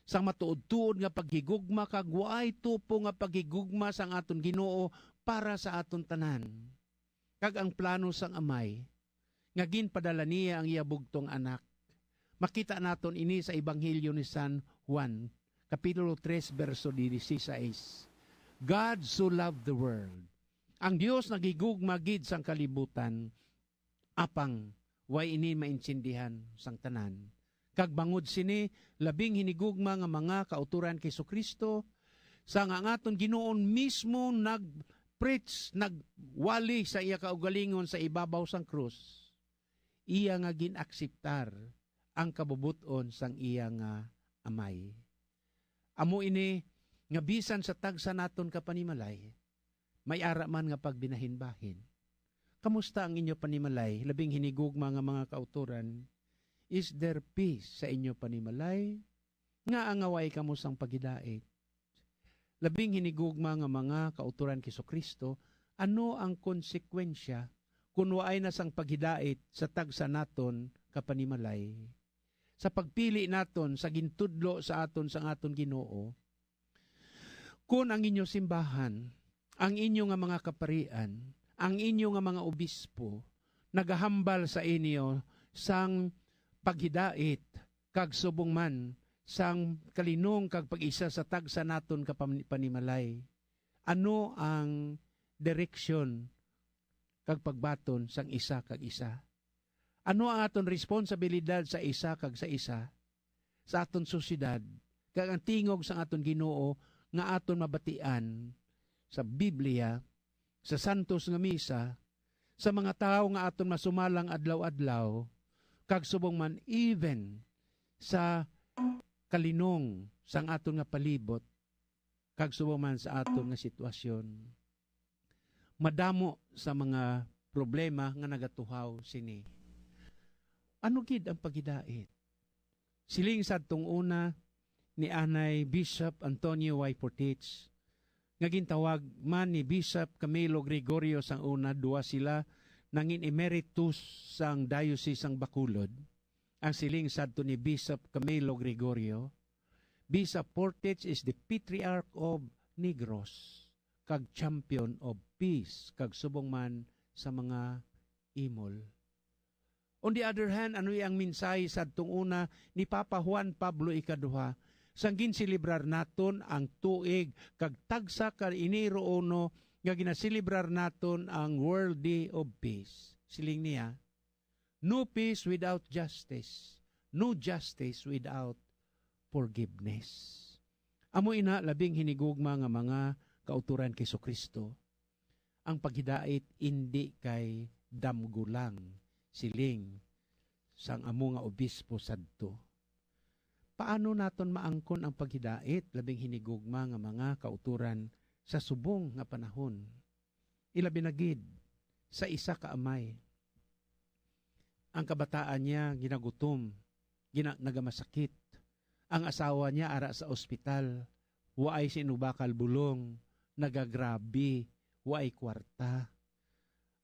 sang matuod-tuod nga paghigugma, kag waay tupo nga paghigugma sang aton Ginoo para sa aton tanan. Kag ang plano sang amay, nga ginpadala niya ang iya bugtong anak. Makita naton ini sa Ebanghelyo ni San Juan, Kapitulo 3, verso 16. God so loved the world. Ang Dios nagigugma gid sang kalibutan, apang way ini maintindihan sang tanan. Kag bangod sini, labing hinigugma nga mga kauturan kay Kristo, sa nga aton Ginoon mismo nag-preach, nagwali sa iya kaugalingon sa ibabaw sang krus. Iya nga ginakseptar ang kabubuton sang iya nga amay. Amo ini nga bisan sa tagsa naton kapanimalay, may ara man nga pagbinahin-bahin. Kamusta ang inyo panimalay? Labing hinigugma nga mga kauturan, is there peace sa inyo panimalay? Nga angaway kamo sang pagidait. Labing hinigugma nga mga kauturan kay Kristo, Ano ang konsekwensya kung waay na sang paghidait sa tagsa naton kapanimalay? Sa pagpili naton sa gintudlo sa aton sang aton Ginoo, kung ang inyo simbahan, ang inyo nga mga kaparian, ang inyo nga mga obispo, nagahambal sa inyo sang paghidait kag subong man sang kalinong kag pag-isa sa tagsa naton kapanimalay, ano ang direksyon kag pagbaton sang isa kag isa? Ano ang aton responsibilidad sa isa kag sa isa? Sa aton sosyedad, kag ang tingog sa aton Ginoo nga aton mabatian sa Biblia, sa santos nga misa, sa mga tao nga aton masumalang adlaw-adlaw, kag subong man even sa kalinong sang aton nga palibot, kag subong man sa aton nga sitwasyon. Madamo sa mga problema nga nagatuhaw sini. Ano gid ang paghidait? Siling sadtong una ni Anay Bishop Antonio Y. Portich, nga gintawag man ni Bishop Camilo Gregorio sang una, duwa sila nangin emeritus sang Diocese sang Bacolod. Ang siling sadto ni Bishop Camilo Gregorio, Bishop Portich is the Patriarch of Negros, kag champion of peace, kag subong man sa mga imol. On the other hand, ano ang mensahe sadtong una ni Papa Juan Pablo Ikaduha, sang ginsilibrar naton ang tuig kag tagsa ka Enero 1 nga ginasilibrar naton ang World Day of Peace. Siling niya, no peace without justice, no justice without forgiveness. Amo ina labing hinigugma nga mga kauturan kay Kristo. Ang paghidait indi kay damgulang, siling sang amo nga obispo sadto. Paano naton maangkon ang paghidait labing hinigugma nga mga kauturan sa subong nga panahon? Ilabi na gid sa isa ka amay. Ang kabataan niya ginagutom, nagamasakit. Ang asawa niya ara sa ospital, waay sinubakal bulong, nagagrabe, waay kwarta.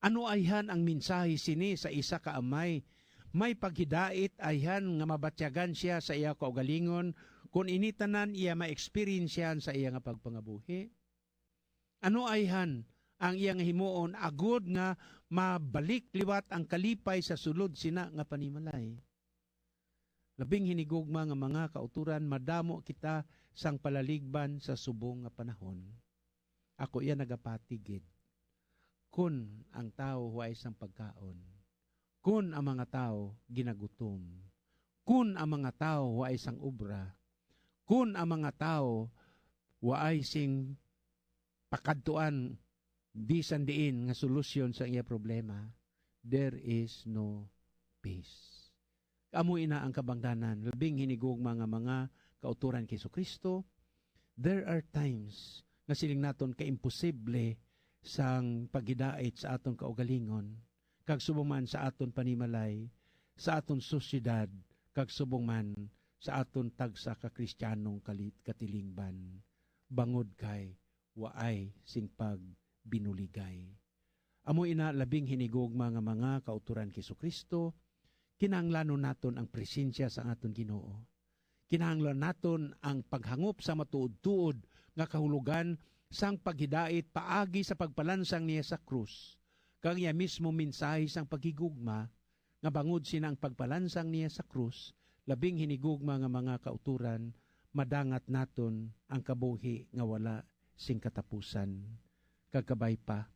Ano ayhan ang mensahe sini sa isa ka amay? May paghidait ayhan nga mabatyagan siya sa iya kaugalingon kung initanan iya ma-experiensyan sa iya nga pagpangabuhi. Ano ayhan ang iya nga himuon agud nga mabalik liwat ang kalipay sa sulod sina nga panimalay. Labing hinigugma nga mga kauturan, madamo kita sang palaligban sa subong nga panahon. Ako iya nagapatigid. Kun ang tao huway sang pagkaon, kun ang mga tao ginagutom, kun ang mga tao huway sang obra, kun ang mga tao huway sing pakadtuan bisan diin nga solusyon sa iya problema, there is no peace. Amo ina ang kabangdanan, labing hinigugma nga mga kauturan kay Kristo. There are times nga siling naton ka-imposible sang paghidait sa aton kaugalingon, kag subong man sa aton panimalay, sa aton sosyedad, kag subong man sa aton tagsa ka Kristiyanong katilingban, bangod kay waay sing pag binuligay. Amo ina labing hinigugma nga mga kauturan kay Kristo, kinahanglanon naton ang presensya sa aton Ginoo. Kinahanglan naton ang paghangop sa matuod-tuod nga kahulugan sang paghidait paagi sa pagpalansang niya sa krus. Kang iya mismo mensahe sang paghigugma nga bangod sina ang pagpalansang niya sa krus, labing hinigugma nga mga kauturan, madangat naton ang kabuhi nga wala sing katapusan. Kagkabay pa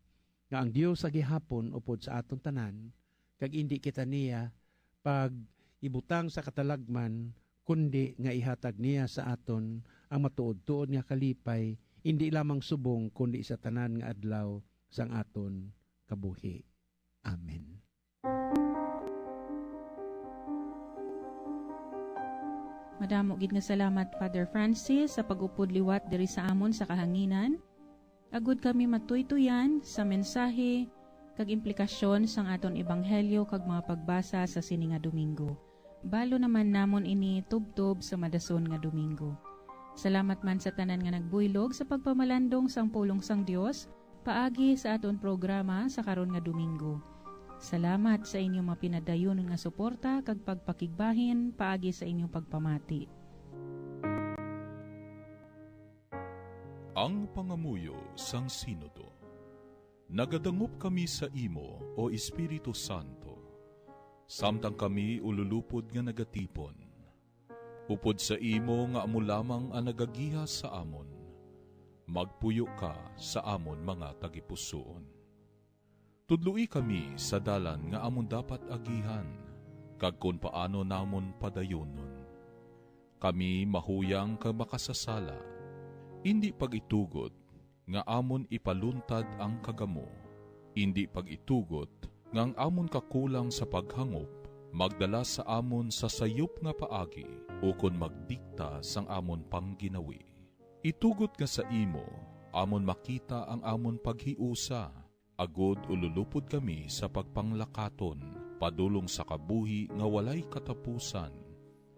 nga ang Dios sa gihapon upod sa aton tanan, kag indi kita niya pag ibutang sa katalagman, kundi nga ihatag niya sa aton ang matuod-tuod nga kalipay, hindi lamang subong kundi sa tanan nga adlaw sang aton kabuhi. Amen. Madamo gid nga salamat Father Francis sa pag-upod liwat diri sa amon sa kahanginan. Agud kami matuytuyan sa mensahe kag implikasyon sang aton ebanghelyo kag mga pagbasa sa sini nga Domingo. Balo naman namon ini tubtob sa madason nga Domingo. Salamat man sa tanan nga nagbuylog sa pagpamalandong sang pulong sang Dios paagi sa aton programa sa karon nga Domingo. Salamat sa inyong mapinadayon nga suporta kag pagpakigbahin paagi sa inyong pagpamati. Ang pangamuyo sang Sinodo. Nagadangup kami sa imo, o Espiritu Santo. Samtang kami ululupod nga nagatipon. Upod sa imo nga amo lamang ang nagagiha sa amon. Magpuyo ka sa amon mga tagipusoon. Tudlui kami sa dalan nga amon dapat agihan, kag kung paano namon padayonon. Kami mahuyang ka makasasala, hindi pag-itugot, nga amon ipaluntad ang kagamo, hindi pag-itugot, nga ang amon kakulang sa paghangop, magdala sa amon sa sayop nga paagi, ukon magdikta sang amon pangginawi. Itugot nga sa imo, amon makita ang amon paghiusa, agod ululupod kami sa pagpanglakaton, padulong sa kabuhi nga walay katapusan,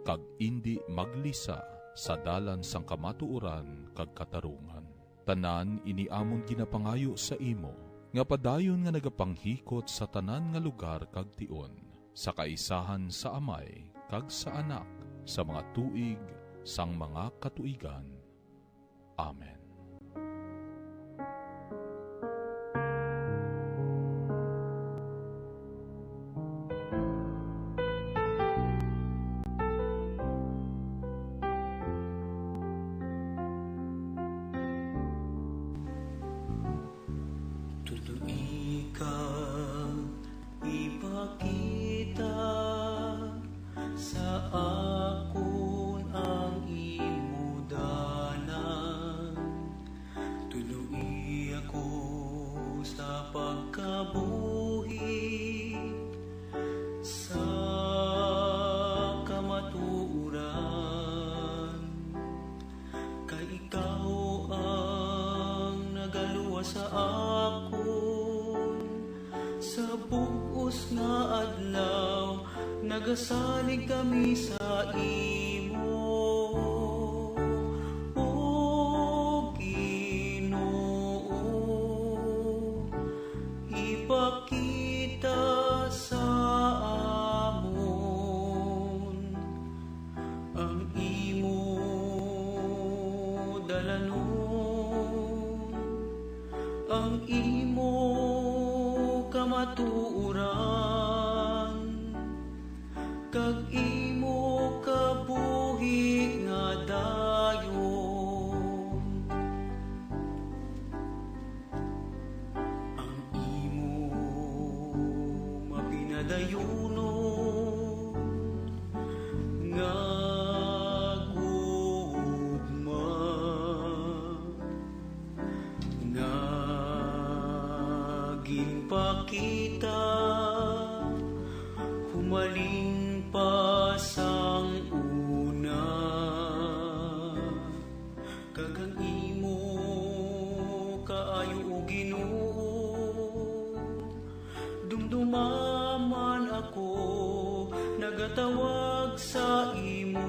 kag indi maglisa sa dalan sang kamatuoran kag katarungan. Tanan iniamon ginapangayo sa imo, nga padayon nga nagapanghikot sa tanan nga lugar kag tion, sa kaisahan sa Amay kag sa Anak, sa mga tuig sang mga katuigan. Amen. Tuloy kang ipakita sa akon ang imo dalan. Tuloy ako sa pagkabuhi sa kamatuoran. Kay ikaw ang nagaluwa sa akon sa bugos nga adlaw, nagasalig kami sa imo. O Ginoo, ipakita sa amon ang imo dalanon, ang imo kamatuoran, kag imo kabuhi nga dayon. Ang imo mapinadayonon nga gugma, nga ginpakita humalin pa sang una, kagang imo kaayo o Ginoo. Dumdumaman ako nagatawag sa imo.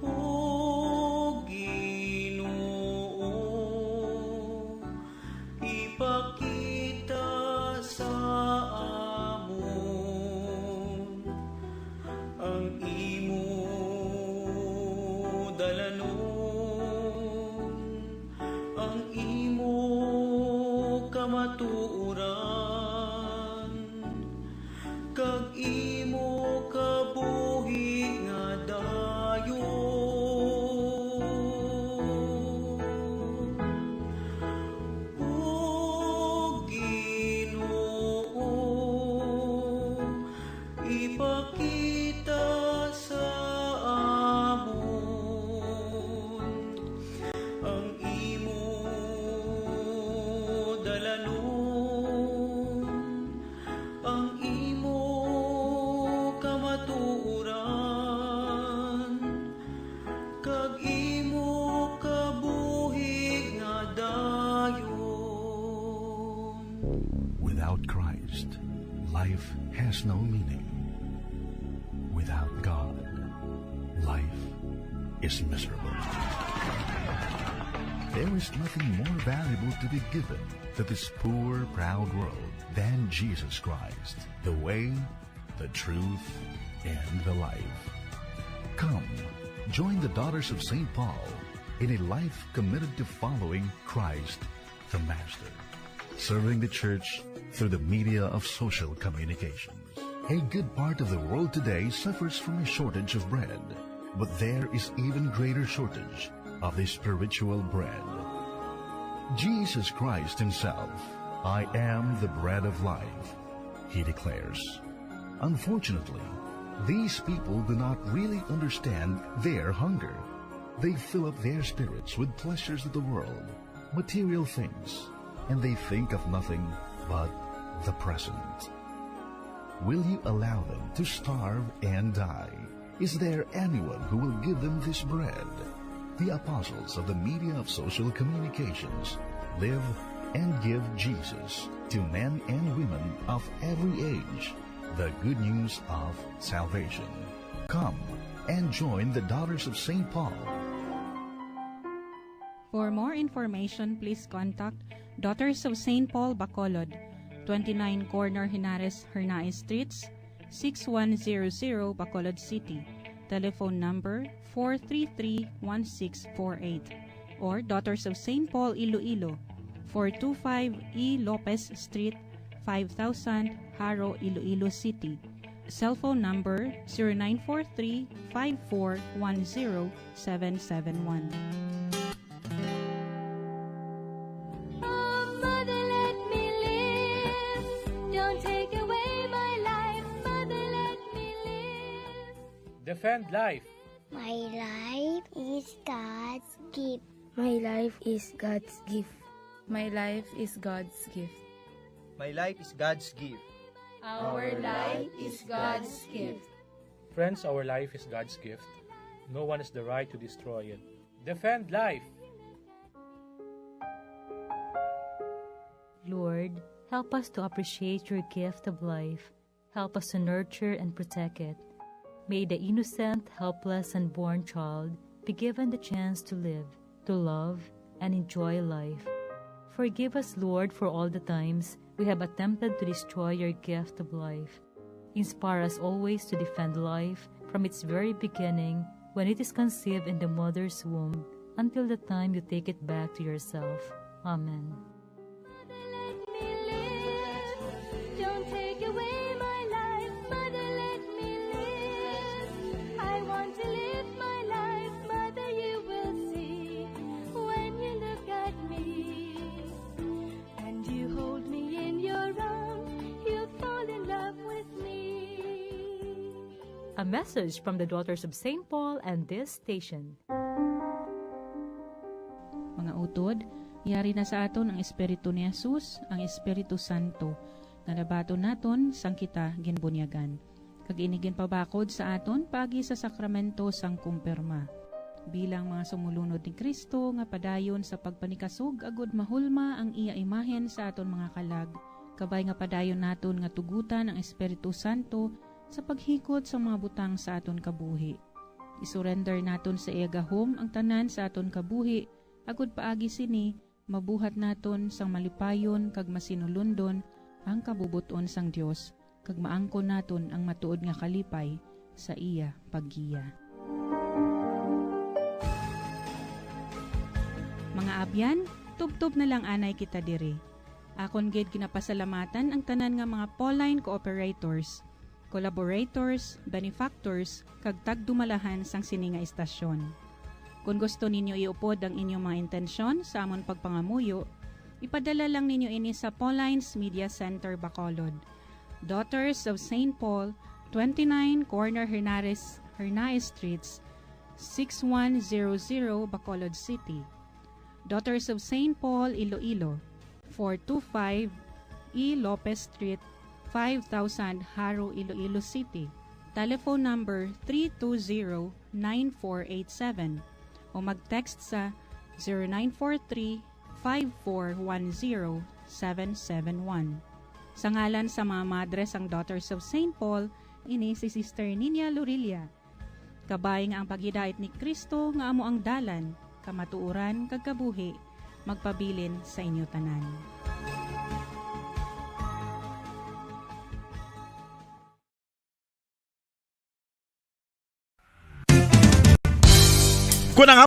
O Ginoo, ipakita sa amon ang imo dalanon, ang imo kamatuoran, kag imo kabuhi nga dayon. O Ginoo, ipakita sa amon ang imo dalanon, ang imo kamatuoran, kag imo kabuhi nga dayon. Without Christ, life has no meaning. Without God, life is miserable. There is nothing more valuable to be given to this poor, proud world than Jesus Christ, the way, the truth, and the life. Come, join the Daughters of St. Paul in a life committed to following Christ, the Master, serving the Church through the media of social communications. A good part of the world today suffers from a shortage of bread, but there is even greater shortage of the spiritual bread. Jesus Christ himself, I am the bread of life, he declares. Unfortunately, these people do not really understand their hunger. They fill up their spirits with pleasures of the world, material things, and they think of nothing but the present. Will you allow them to starve and die? Is there anyone who will give them this bread? The apostles of the media of social communications live and give Jesus to men and women of every age, the good news of salvation. Come and join the Daughters of St. Paul. For more information, please contact Daughters of St. Paul Bacolod, 29 Corner Henares Hernaez Streets, 6100 Bacolod City. Telephone number 433-1648. Or Daughters of St. Paul Iloilo, 425 E. Lopez Street, 5000 Haro, Iloilo City. Cellphone number 0943-5410-771. Defend life. My life is God's gift. My life is God's gift. My life is God's gift. My life is God's gift. Our life is God's gift. Friends, our life is God's gift. No one has the right to destroy it. Defend life. Lord, help us to appreciate your gift of life. Help us to nurture and protect it. May the innocent, helpless, and unborn child be given the chance to live, to love, and enjoy life. Forgive us, Lord, for all the times we have attempted to destroy your gift of life. Inspire us always to defend life from its very beginning when it is conceived in the mother's womb until the time you take it back to yourself. Amen. Don't take away my life, Mother, let me live. I want to live my life, Mother, you will see when you look at me. And you hold me in your arms, you'll fall in love with me. A message from the Daughters of St. Paul and this station. Mga utod, yari na sa aton ang Espiritu ni Jesus, ang Espiritu Santo, nga nabaton naton sang kita ginbunyagan. Kag inigin pabakod sa aton pagi sa sakramento sang kumpirma. Bilang mga sumulunod ni Kristo nga padayon sa pagpanikasog agud mahulma ang iya imahen sa aton mga kalag, kabay nga padayon naton nga tugutan ang Espiritu Santo sa paghikot sa mga butang sa aton kabuhi. Isurrender naton sa iya gahom ang tanan sa aton kabuhi, agud paagi sini mabuhat naton sang malipayon kag masinulundon ang kabubuton sang Dios, kag maangkon naton ang matuod nga kalipay sa iya paggiya. Mga abyan, tubtob na lang anay kita diri. Akon gid ginapasalamatan ang tanan nga mga Pauline cooperators, collaborators, benefactors, kag tagdumalahan sang sini nga istasyon. Kung gusto ninyo iupod ang inyong mga intensyon sa amon pagpangamuyo, ipadala lang ninyo ini sa Pauline's Media Center, Bacolod. Daughters of St. Paul, 29 Corner Hernaez Streets, 6100 Bacolod City. Daughters of St. Paul, Iloilo, 425 E. Lopez Street, 5000 Haro, Iloilo City. Telephone number 320-9487 o mag-text sa 0943-5410-771. Sa ngalan sa mga madres ang Daughters of St. Paul, ini si Sister Nina Lurilia. Kabay nga ang paghidait ni Kristo nga amo ang dalan, kamatuoran kag kabuhi magpabilin sa inyo tanan. Kung